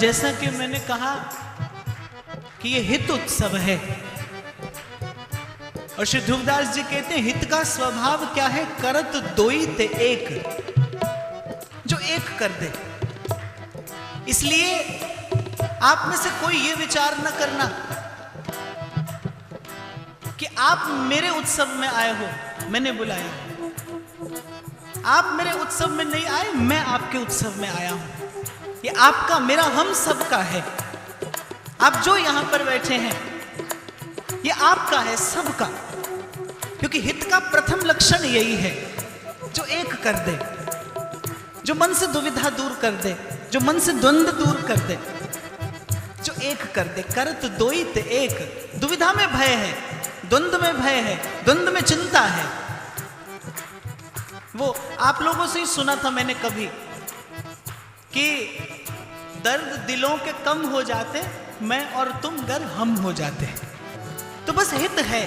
जैसा कि मैंने कहा कि ये हित उत्सव है, और श्री ध्रुवदास जी कहते हैं हित का स्वभाव क्या है, करत दोई ते एक, जो एक कर दे। इसलिए आप में से कोई ये विचार न करना कि आप मेरे उत्सव में आए हो, मैंने बुलाया। आप मेरे उत्सव में नहीं आए, मैं आपके उत्सव में आया हूं। ये आपका, मेरा, हम सबका है। आप जो यहां पर बैठे हैं ये आपका है, सबका। क्योंकि हित का प्रथम लक्षण यही है, जो एक कर दे, जो मन से दुविधा दूर कर दे, जो मन से द्वंद्व दूर कर दे, जो एक कर दे। करत दोई ते एक। दुविधा में भय है, द्वंद्व में भय है, द्वंद्व में चिंता है। वो आप लोगों से ही सुना था मैंने कभी कि दर्द दिलों के कम हो जाते, मैं और तुम गर हम हो जाते। तो बस हित है,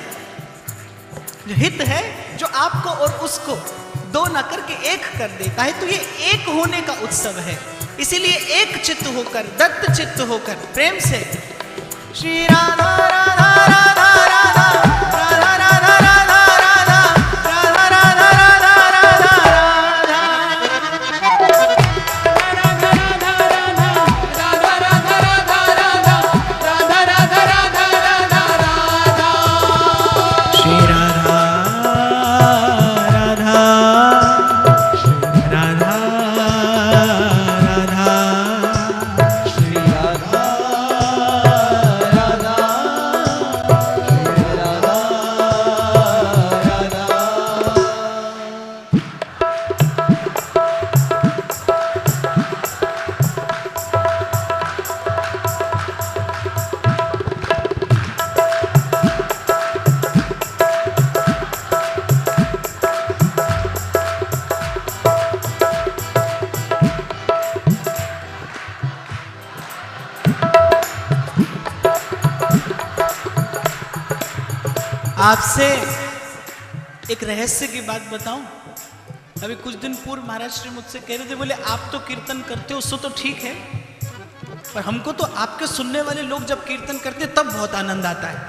जो हित है, जो आपको और उसको दो न करके एक कर देता है। तो ये एक होने का उत्सव है। इसीलिए एक चित्त होकर, दत्त चित्त होकर प्रेम से श्री राधा राधा राधा राधा राधा राधा राधा राधा राधा राधा आपसे एक रहस्य की बात बताऊं। अभी कुछ दिन पूर्व महाराज श्री मुझसे कह रहे थे, बोले आप तो कीर्तन करते हो, सो तो ठीक है, पर हमको तो आपके सुनने वाले लोग जब कीर्तन करते तब बहुत आनंद आता है।